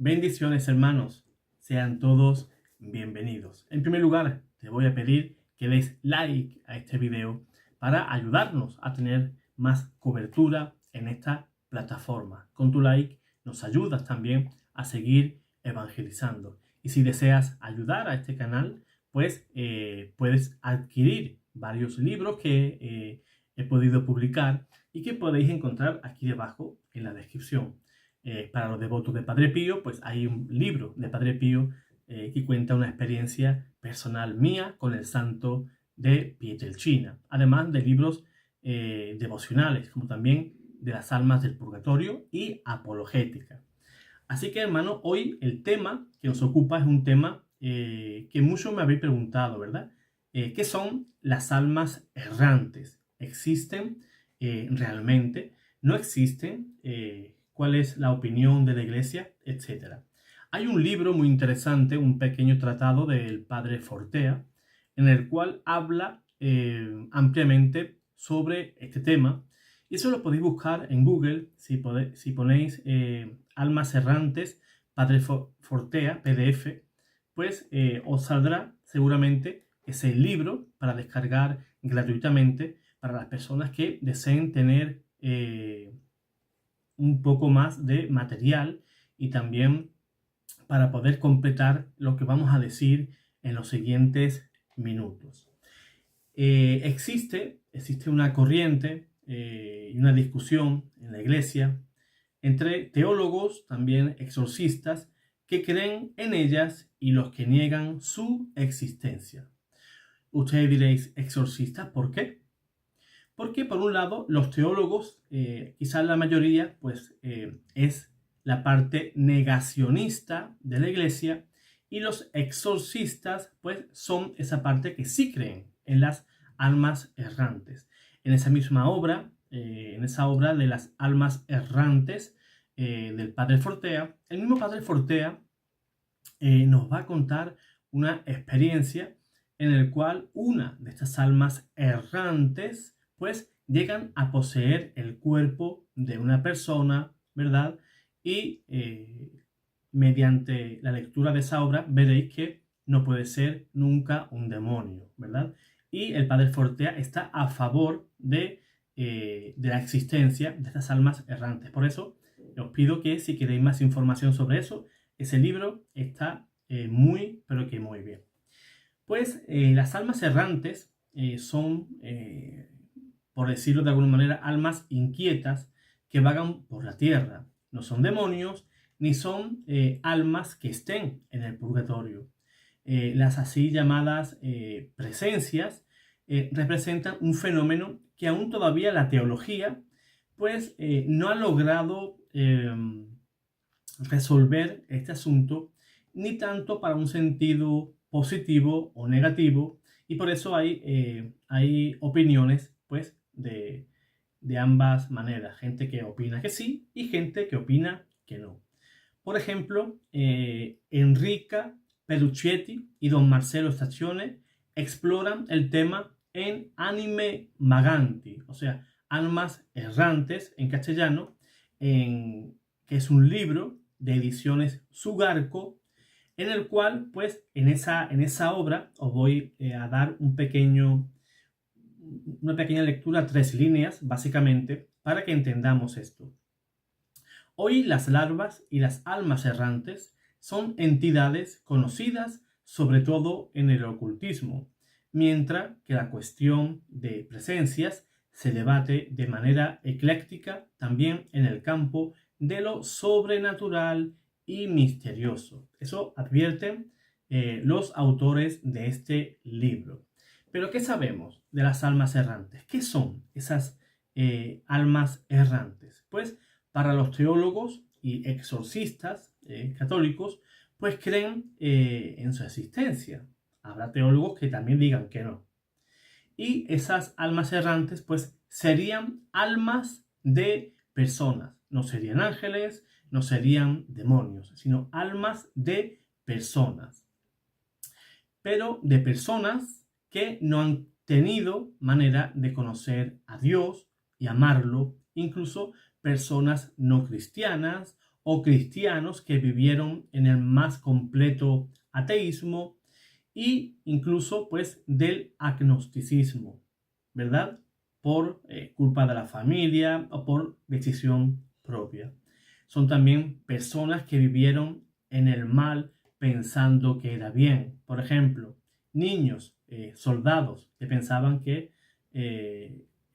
Bendiciones, hermanos. Sean todos bienvenidos. En primer lugar, te voy a pedir que des like a este video para ayudarnos a tener más cobertura en esta plataforma. Con tu like nos ayudas también a seguir evangelizando. Y si deseas ayudar a este canal, pues puedes adquirir varios libros que he podido publicar y que podéis encontrar aquí debajo en la descripción. Para los devotos de Padre Pío, pues hay un libro de Padre Pío que cuenta una experiencia personal mía con el santo de Pietrelcina, además de libros devocionales, como también de las almas del purgatorio y apologética. Así que, hermano, hoy el tema que nos ocupa es un tema que muchos me habéis preguntado, ¿verdad? ¿Qué son las almas errantes? ¿Existen realmente? ¿No existen? ¿Cuál es la opinión de la Iglesia? Etcétera. Hay un libro muy interesante, un pequeño tratado del padre Fortea, en el cual habla ampliamente sobre este tema. Y eso lo podéis buscar en Google si ponéis almas errantes, padre Fortea, PDF, pues os saldrá seguramente ese libro para descargar gratuitamente para las personas que deseen tener un poco más de material y también para poder completar lo que vamos a decir en los siguientes minutos. Existe una corriente y una discusión en la Iglesia entre teólogos, también exorcistas, que creen en ellas y los que niegan su existencia. Ustedes diréis, ¿exorcistas por qué? Porque por un lado los teólogos, quizás la mayoría, pues es la parte negacionista de la Iglesia, y los exorcistas pues son esa parte que sí creen en las almas errantes. En esa misma obra, en esa obra de las almas errantes del padre Fortea, el mismo padre Fortea nos va a contar una experiencia en la cual una de estas almas errantes pues llegan a poseer el cuerpo de una persona, ¿verdad? Y mediante la lectura de esa obra veréis que no puede ser nunca un demonio, ¿verdad? Y el padre Fortea está a favor de la existencia de estas almas errantes. Por eso os pido que si queréis más información sobre eso, ese libro está muy, pero que muy bien. Pues las almas errantes son, por decirlo de alguna manera, almas inquietas que vagan por la tierra. No son demonios, ni son almas que estén en el purgatorio. Las así llamadas presencias representan un fenómeno que aún todavía la teología pues no ha logrado resolver este asunto, ni tanto para un sentido positivo o negativo, y por eso hay opiniones pues de ambas maneras, gente que opina que sí y gente que opina que no. Por ejemplo, Enrica Perucchetti y don Marcello Staccione exploran el tema en Anime Maganti, o sea, almas errantes en castellano, que es un libro de ediciones Sugarco, en el cual, pues, en esa obra os voy a dar una pequeña lectura, 3 líneas, básicamente, para que entendamos esto. Hoy las larvas y las almas errantes son entidades conocidas sobre todo en el ocultismo, mientras que la cuestión de presencias se debate de manera ecléctica también en el campo de lo sobrenatural y misterioso. Eso advierten los autores de este libro. Pero ¿qué sabemos de las almas errantes? ¿Qué son esas almas errantes? Pues para los teólogos y exorcistas católicos, pues creen en su existencia. Habrá teólogos que también digan que no. Y esas almas errantes, pues serían almas de personas. No serían ángeles, no serían demonios, sino almas de personas. Pero de personas que no han tenido manera de conocer a Dios y amarlo, incluso personas no cristianas o cristianos que vivieron en el más completo ateísmo e incluso pues del agnosticismo, ¿verdad? Por culpa de la familia o por decisión propia. Son también personas que vivieron en el mal pensando que era bien. Por ejemplo, niños, soldados que pensaban que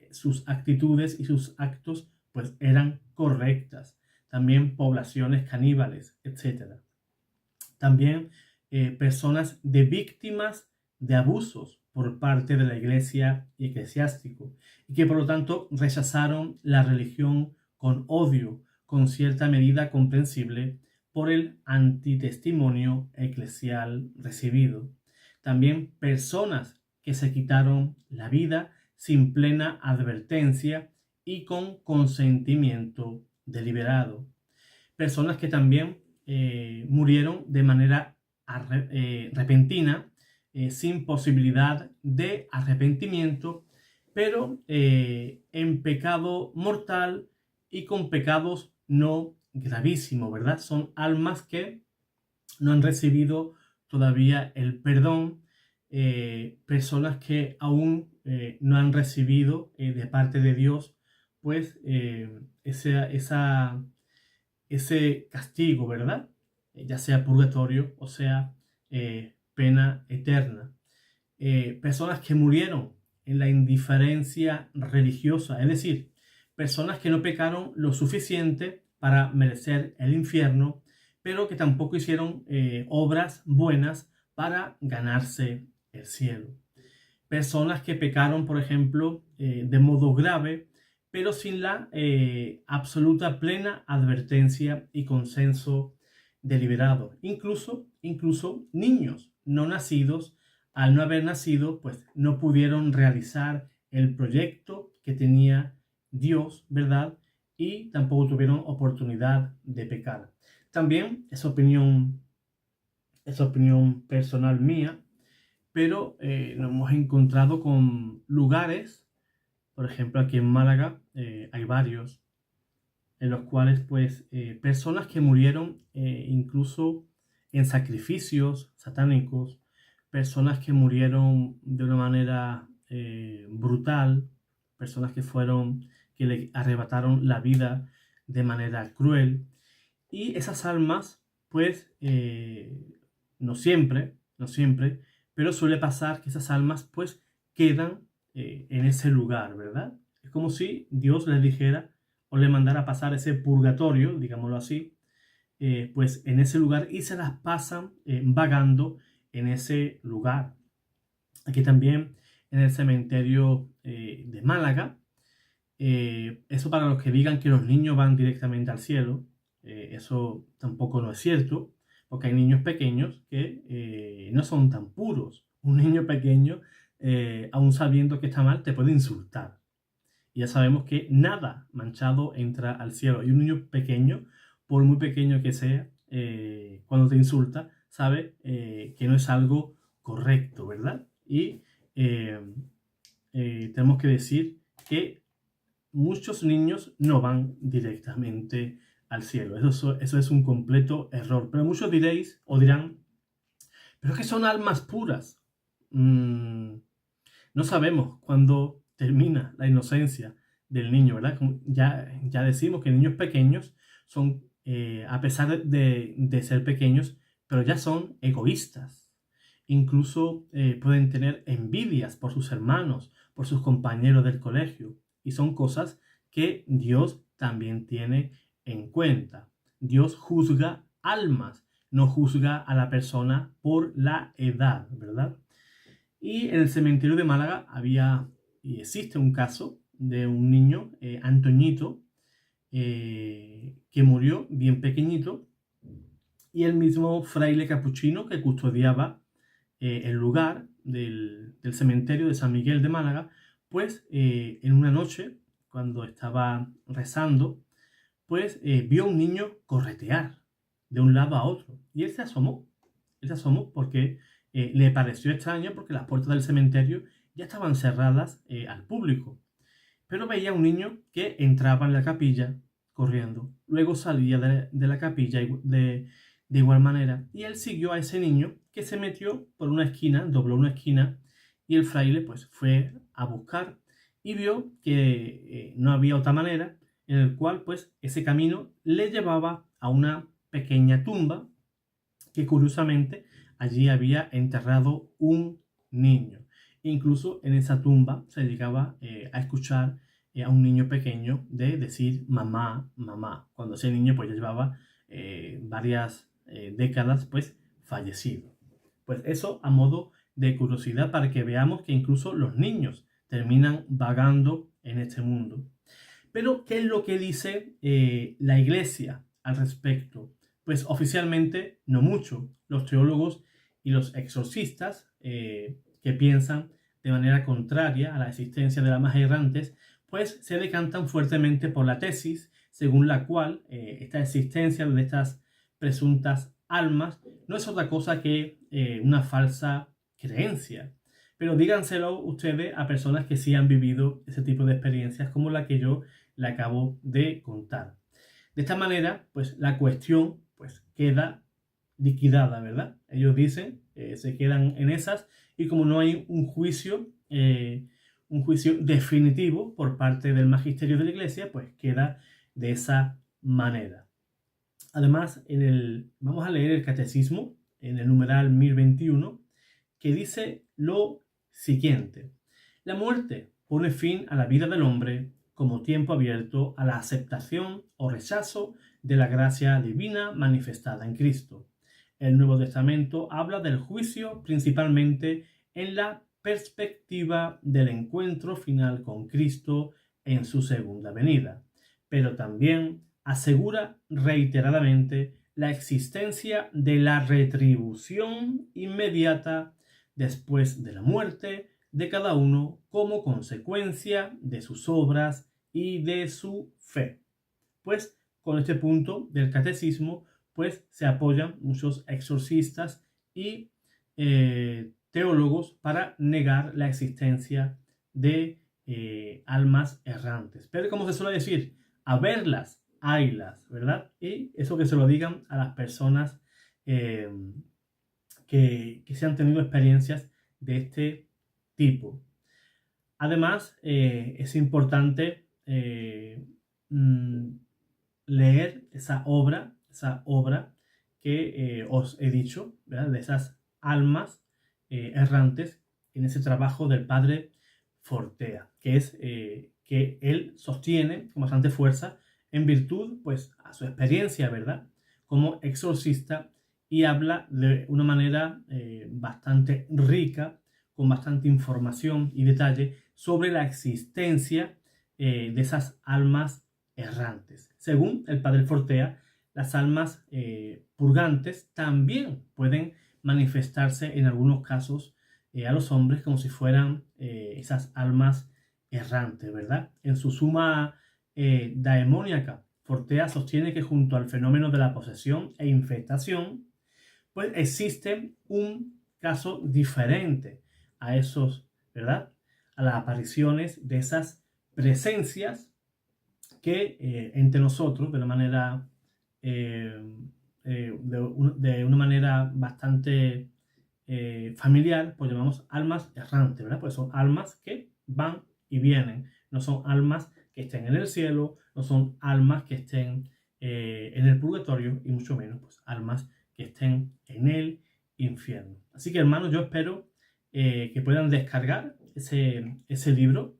sus actitudes y sus actos pues eran correctas. También poblaciones caníbales, etc. También personas de víctimas de abusos por parte de la iglesia y eclesiástico y que por lo tanto rechazaron la religión con odio, con cierta medida comprensible por el antitestimonio eclesial recibido. También personas que se quitaron la vida sin plena advertencia y con consentimiento deliberado. Personas que también murieron de manera repentina, sin posibilidad de arrepentimiento, pero en pecado mortal y con pecados no gravísimos, ¿verdad? Son almas que no han recibido todavía el perdón, personas que aún no han recibido de parte de Dios, pues ese castigo, ¿verdad? Ya sea purgatorio o sea pena eterna. Personas que murieron en la indiferencia religiosa, es decir, personas que no pecaron lo suficiente para merecer el infierno, pero que tampoco hicieron obras buenas para ganarse el cielo. Personas que pecaron, por ejemplo, de modo grave, pero sin la absoluta plena advertencia y consenso deliberado. Incluso niños no nacidos, al no haber nacido, pues no pudieron realizar el proyecto que tenía Dios, ¿verdad? Y tampoco tuvieron oportunidad de pecar. También es opinión personal mía, pero nos hemos encontrado con lugares, por ejemplo aquí en Málaga hay varios, en los cuales pues personas que murieron incluso en sacrificios satánicos, personas que murieron de una manera brutal, personas que le arrebataron la vida de manera cruel, y esas almas pues no siempre, pero suele pasar que esas almas pues quedan en ese lugar, ¿verdad? Es como si Dios les dijera o le mandara a pasar ese purgatorio, digámoslo así, pues en ese lugar, y se las pasan vagando en ese lugar. Aquí también en el cementerio de Málaga, eso para los que digan que los niños van directamente al cielo, eso tampoco no es cierto, porque hay niños pequeños que no son tan puros. Un niño pequeño, aún sabiendo que está mal, te puede insultar. Y ya sabemos que nada manchado entra al cielo. Y un niño pequeño, por muy pequeño que sea, cuando te insulta, sabe que no es algo correcto, ¿verdad? Y tenemos que decir que muchos niños no van directamente al cielo. Eso es un completo error. Pero muchos diréis o dirán, pero es que son almas puras. No sabemos cuándo termina la inocencia del niño, ¿verdad? Como ya decimos que niños pequeños son, a pesar de ser pequeños, pero ya son egoístas. Incluso pueden tener envidias por sus hermanos, por sus compañeros del colegio. Y son cosas que Dios también tiene en cuenta. Dios juzga almas, no juzga a la persona por la edad, ¿verdad? Y en el cementerio de Málaga había y existe un caso de un niño, Antoñito, que murió bien pequeñito, y el mismo fraile capuchino que custodiaba el lugar del cementerio de San Miguel de Málaga, pues en una noche, cuando estaba rezando, pues vio a un niño corretear de un lado a otro, y él se asomó porque le pareció extraño, porque las puertas del cementerio ya estaban cerradas al público. Pero veía a un niño que entraba en la capilla corriendo. Luego salía de la capilla de igual manera. Y él siguió a ese niño que se metió por una esquina, dobló una esquina, y el fraile pues fue a buscar y vio que no había otra manera, en el cual pues ese camino le llevaba a una pequeña tumba que curiosamente allí había enterrado un niño. Incluso en esa tumba se llegaba a escuchar a un niño pequeño de decir mamá, mamá, cuando ese niño pues ya llevaba varias décadas pues fallecido. Pues eso a modo de curiosidad para que veamos que incluso los niños terminan vagando en este mundo. Pero, ¿qué es lo que dice la Iglesia al respecto? Pues oficialmente no mucho. Los teólogos y los exorcistas que piensan de manera contraria a la existencia de almas errantes, pues se decantan fuertemente por la tesis según la cual esta existencia de estas presuntas almas no es otra cosa que una falsa creencia. Pero díganselo ustedes a personas que sí han vivido ese tipo de experiencias como la que yo le acabo de contar. De esta manera, pues la cuestión pues queda liquidada, ¿verdad? Ellos dicen, se quedan en esas, y como no hay un juicio definitivo por parte del magisterio de la Iglesia, pues queda de esa manera. Además, vamos a leer el catecismo en el numeral 1021, que dice lo siguiente: la muerte pone fin a la vida del hombre como tiempo abierto a la aceptación o rechazo de la gracia divina manifestada en Cristo. El Nuevo Testamento habla del juicio principalmente en la perspectiva del encuentro final con Cristo en su segunda venida, pero también asegura reiteradamente la existencia de la retribución inmediata después de la muerte de cada uno como consecuencia de sus obras y de su fe. Pues con este punto del catecismo pues se apoyan muchos exorcistas y teólogos para negar la existencia de almas errantes. Pero como se suele decir, a verlas, haylas, ¿verdad? Y eso que se lo digan a las personas que se han tenido experiencias de este tipo. Además, es importante leer esa obra que os he dicho, ¿verdad? De esas almas errantes, en ese trabajo del padre Fortea, que es que él sostiene con bastante fuerza en virtud pues a su experiencia, ¿verdad?, como exorcista, y habla de una manera bastante rica, con bastante información y detalle sobre la existencia de esas almas errantes. Según el padre Fortea, las almas purgantes también pueden manifestarse en algunos casos a los hombres como si fueran esas almas errantes, ¿verdad? En su Suma Daemoniaca, Fortea sostiene que junto al fenómeno de la posesión e infestación, pues existe un caso diferente a esos, ¿verdad?, a las apariciones de esas presencias que entre nosotros, de una manera de una manera bastante familiar, pues llamamos almas errantes, ¿verdad? Pues son almas que van y vienen, no son almas que estén en el cielo, no son almas que estén en el purgatorio, y mucho menos pues almas que estén en el infierno. Así que, hermanos, yo espero que puedan descargar ese libro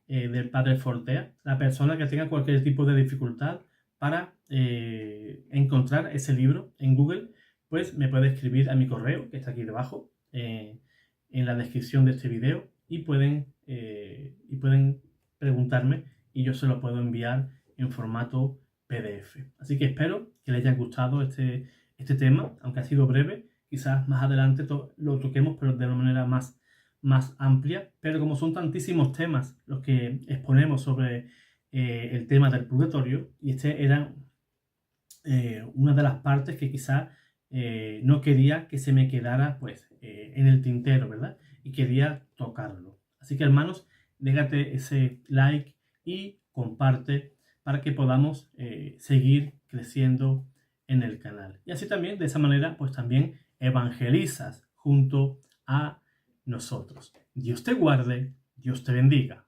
del padre Fortea, la persona que tenga cualquier tipo de dificultad para encontrar ese libro en Google, pues me puede escribir a mi correo, que está aquí debajo en la descripción de este video, y pueden preguntarme y yo se lo puedo enviar en formato PDF. Así que espero que les haya gustado este tema, aunque ha sido breve. Quizás más adelante lo toquemos, pero de una manera más amplia. Pero como son tantísimos temas los que exponemos sobre el tema del purgatorio, y este era una de las partes que quizás no quería que se me quedara pues en el tintero, ¿verdad? Y quería tocarlo. Así que, hermanos, déjate ese like y comparte para que podamos seguir creciendo en el canal. Y así también, de esa manera, pues también evangelizas junto a nosotros. Dios te guarde, Dios te bendiga.